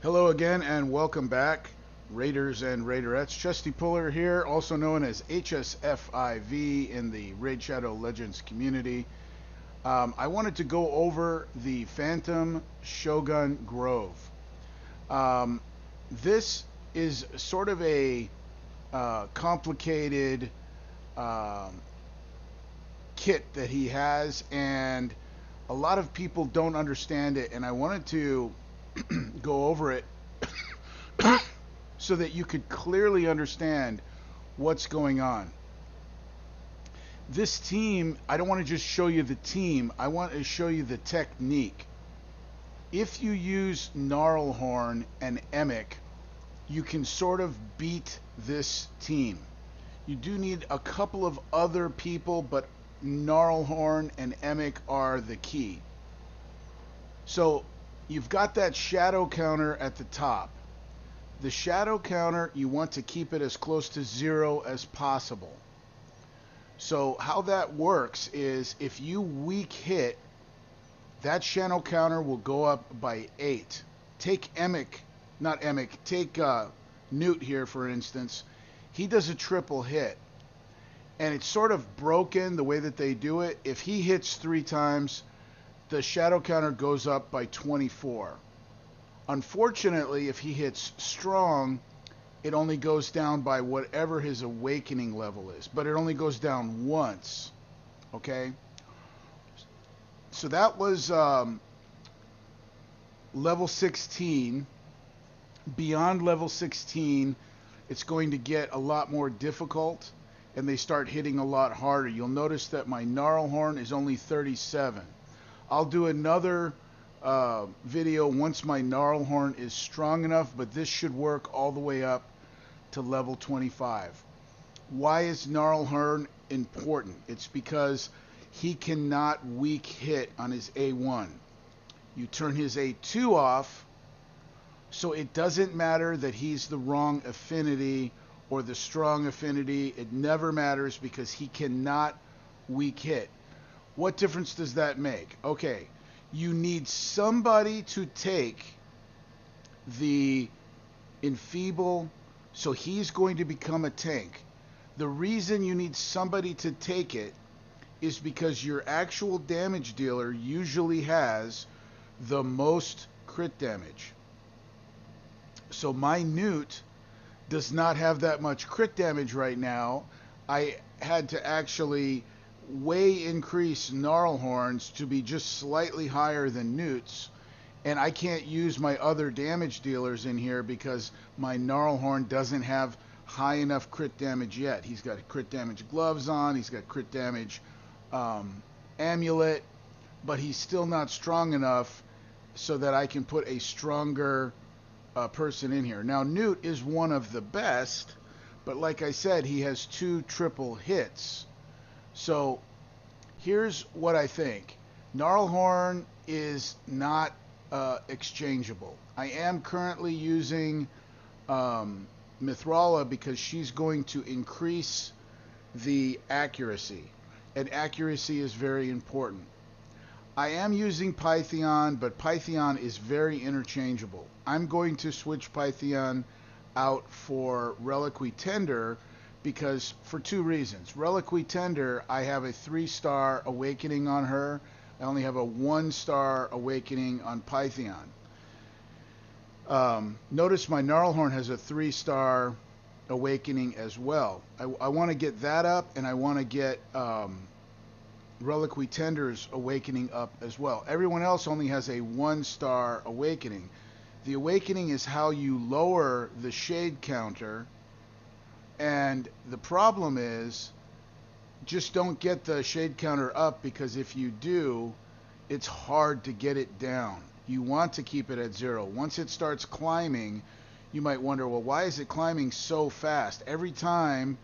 Hello again and welcome back, Raiders and Raiderettes. Chesty Puller here, also known as HSFIV in the Raid Shadow Legends community. I wanted to go over the Phantom Shogun Grove. Um, this is sort of a complicated um, kit that he has, and a lot of people don't understand it, and I wanted to go over it so that you could clearly understand what's going on. This team, I don't want to just show you the team, I want to show you the technique. If you use Gnarlhorn and Emic, you can sort of beat this team. You do need a couple of other people, but Gnarlhorn and Emic are the key. So you've got that shadow counter at the top. The shadow counter, you want to keep it as close to 0 as possible. So how that works is if you weak hit, that shadow counter will go up by 8. Take take Newt here for instance. He does a triple hit. And it's sort of broken the way that they do it. If he hits 3 times, the shadow counter goes up by 24. Unfortunately, if he hits strong, it only goes down by whatever his awakening level is, but it only goes down once. Okay? So that was level 16. Beyond level 16, it's going to get a lot more difficult, and they start hitting a lot harder. You'll notice that my Gnarlhorn is only 37. I'll do another video once my Gnarlhorn is strong enough, but this should work all the way up to level 25. Why is Gnarlhorn important? It's because he cannot weak hit on his A1. You turn his A2 off, so it doesn't matter that he's the wrong affinity or the strong affinity. It never matters because he cannot weak hit. What difference does that make? Okay, you need somebody to take the enfeeble, so he's going to become a tank. The reason you need somebody to take it is because your actual damage dealer usually has the most crit damage. So my Newt does not have that much crit damage right now. I had to actually way increase Gnarlhorns to be just slightly higher than Newt's, and I can't use my other damage dealers in here because my Gnarlhorn doesn't have high enough crit damage yet. He's got crit damage gloves on, he's got crit damage amulet, but he's still not strong enough so that I can put a stronger person in here. Now Newt is one of the best, but like I said, he has 2 triple hits. So here's what I think. Gnarlhorn is not exchangeable. I am currently using Mithrala because she's going to increase the accuracy, and accuracy is very important. I am using Pythion, but Pythion is very interchangeable. I'm going to switch Pythion out for Reliquary Tender because for 2 reasons. Reliquary Tender, I have a 3-star awakening on her. I only have a 1-star awakening on Pythion. Notice my Gnarlhorn has a 3-star awakening as well. I want to get that up, and I want to get Reliquary Tender's awakening up as well. Everyone else only has a 1-star awakening. The awakening is how you lower the shade counter, and the problem is just don't get the shade counter up, because if you do, it's hard to get it down. You want to keep it at 0. Once it starts climbing, you might wonder, well, why is it climbing so fast? Every time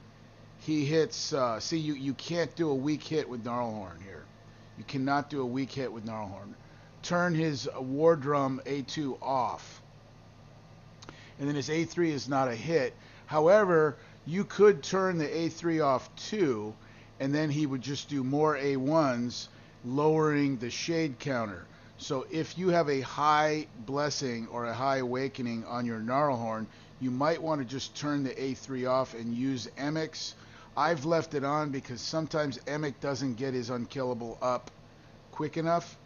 he hits, see, you can't do a weak hit with Gnarlhorn here. You cannot do a weak hit with Gnarlhorn. Turn his War Drum A2 off, and then his A3 is not a hit. However, you could turn the A3 off too, and then he would just do more A1s, lowering the shade counter. So if you have a high blessing or a high awakening on your Gnarlhorn, you might want to just turn the A3 off and use Emick's. I've left it on because sometimes Emick doesn't get his unkillable up quick enough.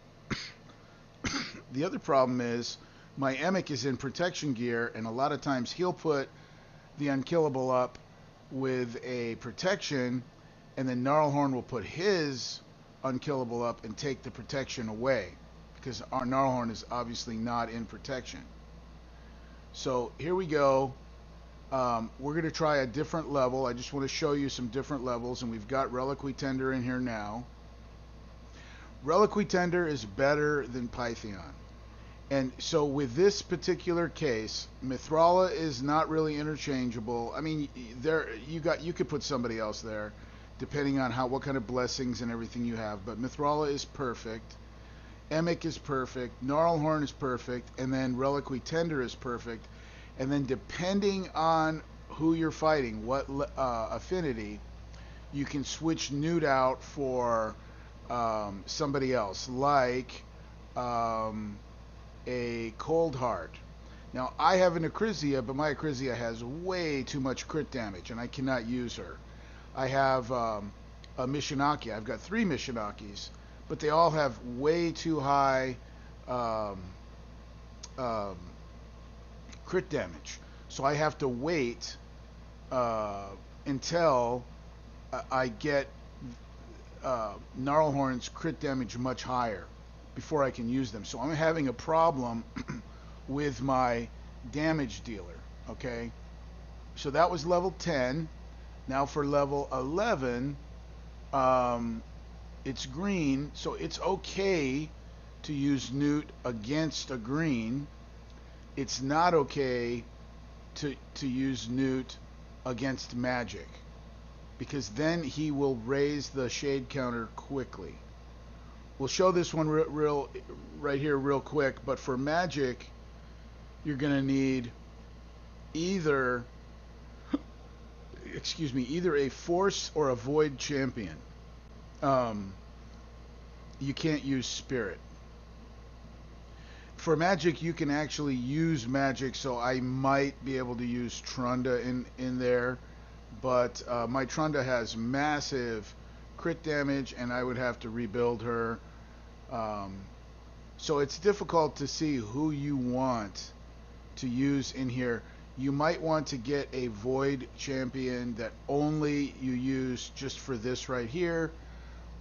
The other problem is my Emick is in protection gear, and a lot of times he'll put the unkillable up with a protection, and then Gnarlhorn will put his unkillable up and take the protection away, because our Gnarlhorn is obviously not in protection. So here we go. We're going to try a different level. I just want to show you some different levels, and we've got Reliquary Tender in here now. Reliquary Tender is better than Pythion. And so with this particular case, Mithrala is not really interchangeable. I mean, you could put somebody else there, depending on what kind of blessings and everything you have. But Mithrala is perfect. Emick is perfect. Gnarlhorn is perfect. And then Reliquary Tender is perfect. And then depending on who you're fighting, what affinity, you can switch Newt out for somebody else, like a Cold Heart. Now, I have an Acrisia, but my Acrisia has way too much crit damage, and I cannot use her. I have a Mishinaki. I've got 3 Mishinakis, but they all have way too high crit damage. So I have to wait until I get Gnarlhorn's crit damage much higher before I can use them. So I'm having a problem with my damage dealer, okay? So that was level 10. Now for level 11, it's green, so it's okay to use Newt against a green. It's not okay to use Newt against magic, because then he will raise the shade counter quickly. We'll show this one right here real quick, but for magic, you're going to need either a force or a void champion. You can't use spirit. For magic, you can actually use magic, so I might be able to use Trunda in there, but my Trunda has massive crit damage, and I would have to rebuild her. So it's difficult to see who you want to use in here. You might want to get a void champion that only you use just for this right here.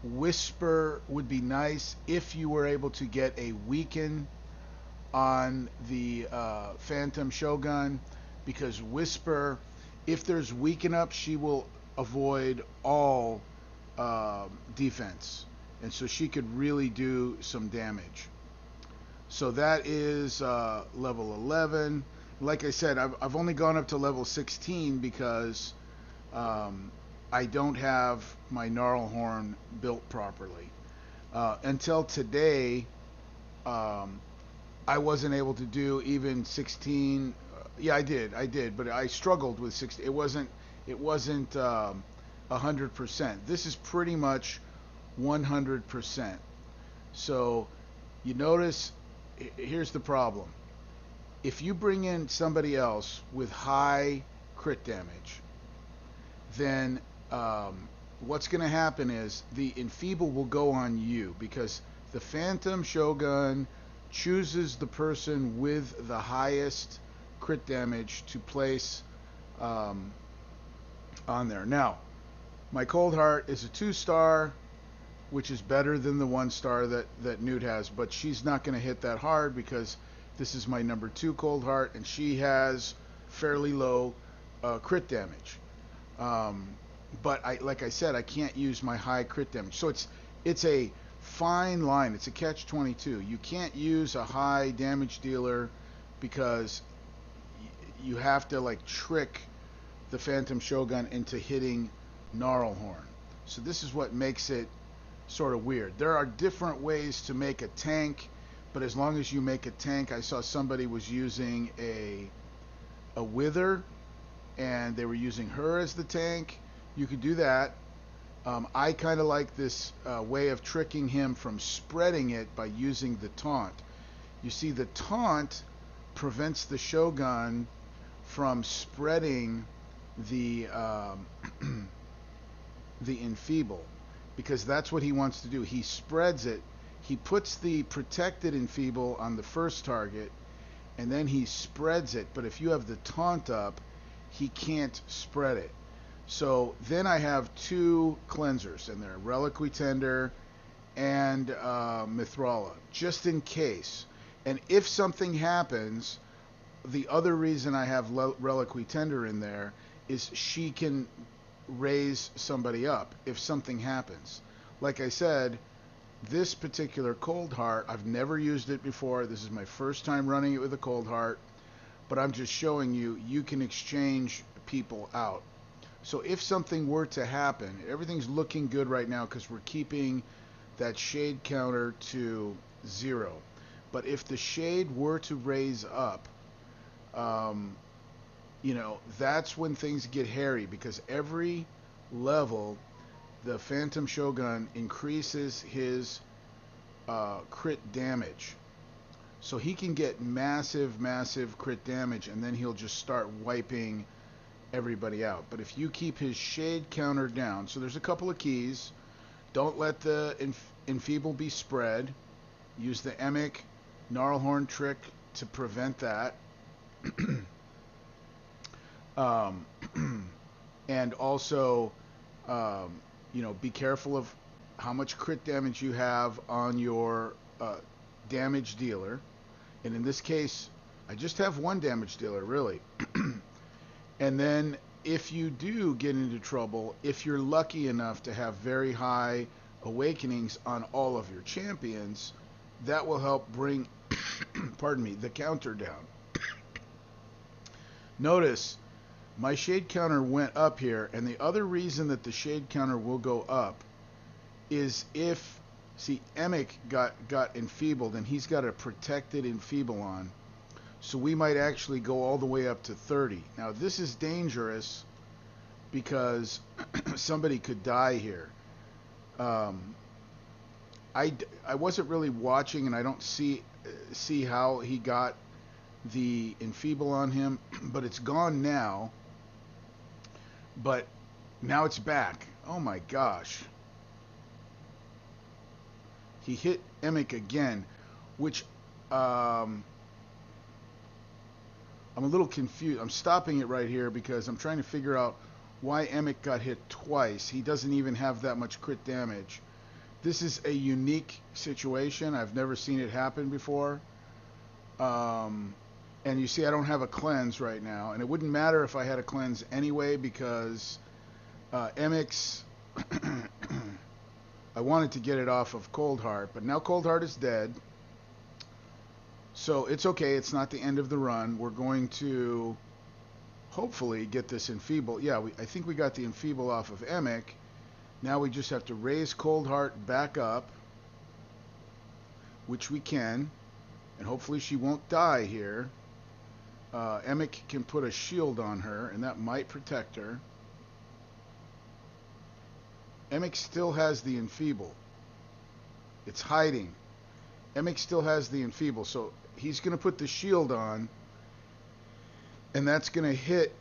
Whisper would be nice if you were able to get a weaken on the Phantom Shogun, because Whisper, if there's weaken up, she will avoid all defense, and so she could really do some damage. So that is level 11. Like I said, I've only gone up to level 16 because I don't have my Gnarlhorn built properly. Until today, I wasn't able to do even 16. Yeah, I did, but I struggled with 16. It wasn't 100%. This is pretty much 100%. So you notice, here's the problem. If you bring in somebody else with high crit damage, then what's going to happen is the enfeeble will go on you, because the Phantom Shogun chooses the person with the highest crit damage to place on there. Now, my Cold Heart is a 2-star, which is better than the 1-star that Newt has, but she's not going to hit that hard because this is my number 2 Cold Heart, and she has fairly low crit damage. But like I said, I can't use my high crit damage. So it's a fine line. It's a catch-22. You can't use a high damage dealer because you have to like trick the Phantom Shogun into hitting Gnarlhorn. So this is what makes it sort of weird. There are different ways to make a tank, but as long as you make a tank, I saw somebody was using a Wither, and they were using her as the tank. You could do that. I kind of like this way of tricking him from spreading it by using the taunt. You see, the taunt prevents the Shogun from spreading the the enfeeble, because that's what he wants to do. He spreads it. He puts the protected enfeeble on the first target, and then he spreads it. But if you have the taunt up, he can't spread it. So then I have two cleansers in there, Reliquary Tender and Mithrala, just in case. And if something happens, the other reason I have Reliquary Tender in there is she can raise somebody up if something happens. Like I said, this particular Cold Heart, I've never used it before. This is my first time running it with a Cold Heart, but I'm just showing you, you can exchange people out. So if something were to happen, everything's looking good right now because we're keeping that shade counter to 0. But if the shade were to raise up, you know, that's when things get hairy, because every level the Phantom Shogun increases his crit damage. So he can get massive crit damage, and then he'll just start wiping everybody out. But if you keep his shade counter down, so there's a couple of keys. Don't let the enfeeble be spread. Use the Emic Gnarlhorn trick to prevent that. And also, you know, be careful of how much crit damage you have on your damage dealer. And in this case, I just have one damage dealer, really. And then if you do get into trouble, if you're lucky enough to have very high awakenings on all of your champions, that will help bring, pardon me, the counter down. Notice my shade counter went up here, and the other reason that the shade counter will go up is if, see, Emic got enfeebled, and he's got a protected enfeeble on, so we might actually go all the way up to 30. Now this is dangerous because somebody could die here. I wasn't really watching, and I don't see how he got the enfeeble on him, but it's gone now. But now it's back. Oh my gosh. He hit Emic again, which I'm a little confused. I'm stopping it right here because I'm trying to figure out why Emic got hit twice. He doesn't even have that much crit damage. This is a unique situation. I've never seen it happen before. And you see I don't have a cleanse right now. And it wouldn't matter if I had a cleanse anyway, because Emic's... I wanted to get it off of Cold Heart, but now Cold Heart is dead. So it's okay. It's not the end of the run. We're going to hopefully get this enfeeble. Yeah, I think we got the enfeeble off of Emic. Now we just have to raise Cold Heart back up, which we can, and hopefully she won't die here. Emic can put a shield on her, and that might protect her. Emic still has the enfeeble. It's hiding. Emic still has the enfeeble, so he's going to put the shield on, and that's going to hit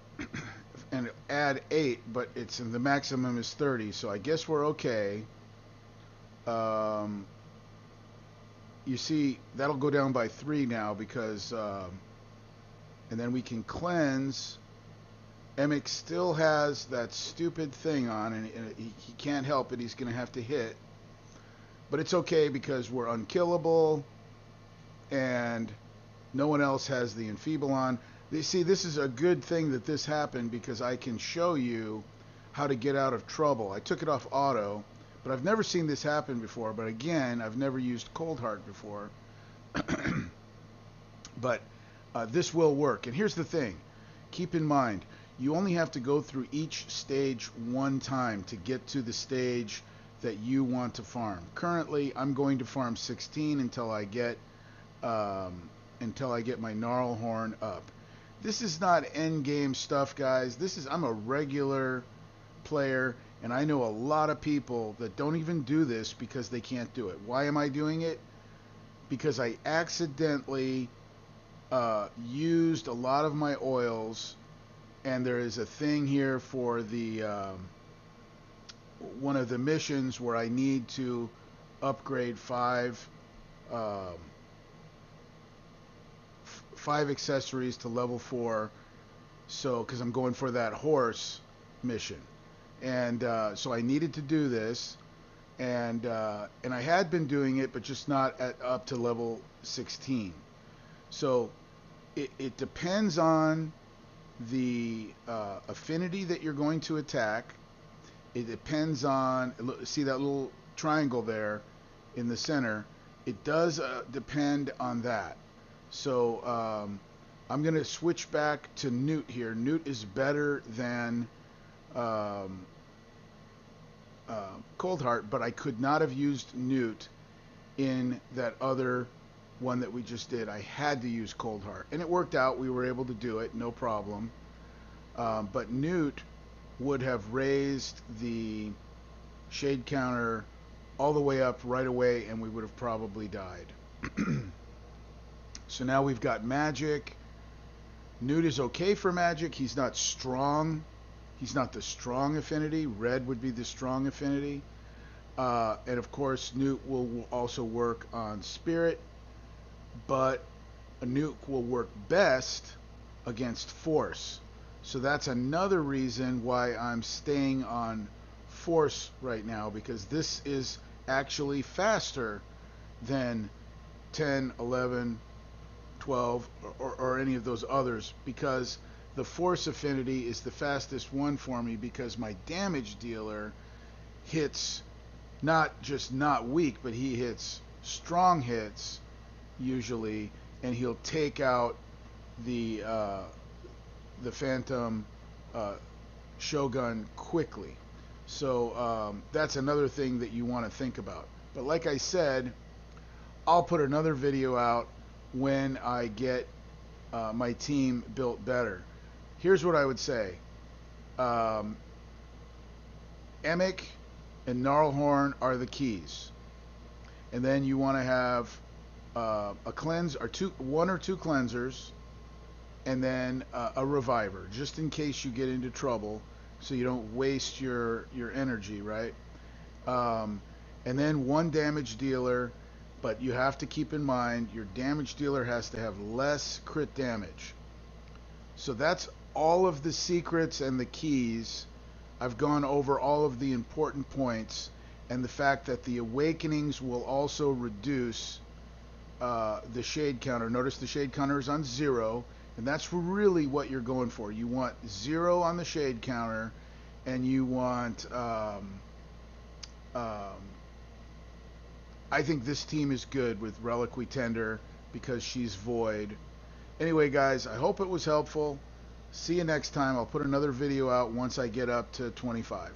and add 8, but it's in the maximum is 30, so I guess we're okay. You see, that'll go down by 3 now because, and then we can cleanse. Emic still has that stupid thing on, and he can't help it. He's going to have to hit. But it's okay because we're unkillable, and no one else has the enfeeble on. You see, this is a good thing that this happened because I can show you how to get out of trouble. I took it off auto, but I've never seen this happen before. But again, I've never used Cold Heart before. But this will work. And here's the thing. Keep in mind, you only have to go through each stage one time to get to the stage that you want to farm. Currently, I'm going to farm 16 until I get my Gnarlhorn up. This is not end game stuff, guys. I'm a regular player, And I know a lot of people that don't even do this because they can't do it. Why am I doing it? Because I accidentally used a lot of my oils, and there is a thing here for the one of the missions where I need to upgrade um, five accessories to level 4. So, because I'm going for that horse mission, and so I needed to do this, and I had been doing it, but just not at up to level 16. So it depends on the affinity that you're going to attack. It depends on, see that little triangle there in the center. It does depend on that. So I'm going to switch back to Newt here. Newt is better than um, Cold Heart, but I could not have used Newt in that other one that we just did. I had to use Cold Heart, and it worked out. We were able to do it, no problem. But Newt would have raised the shade counter all the way up right away, and we would have probably died. So now we've got magic. Newt is okay for magic. He's not strong. He's not the strong affinity. Red would be the strong affinity. And of course, Newt will also work on spirit, but a Newt will work best against force. So that's another reason why I'm staying on force right now, because this is actually faster than 10, 11, 12, or any of those others, because the force affinity is the fastest one for me, because my damage dealer hits not just not weak, but he hits strong hits usually, and he'll take out the Phantom Shogun quickly. So that's another thing that you want to think about. But like I said, I'll put another video out when I get my team built better. Here's what I would say. Emic and Gnarlhorn are the keys. And then you want to have a cleanse, or one or two cleansers, and then a reviver, just in case you get into trouble, so you don't waste your energy, right? And then one damage dealer, but you have to keep in mind your damage dealer has to have less crit damage. So that's all of the secrets and the keys. I've gone over all of the important points, and the fact that the awakenings will also reduce the shade counter. Notice the shade counter is on 0, and that's really what you're going for. You want 0 on the shade counter, and you want I think this team is good with Reliquary Tender because she's void. Anyway, guys, I hope it was helpful. See you next time. I'll put another video out once I get up to 25.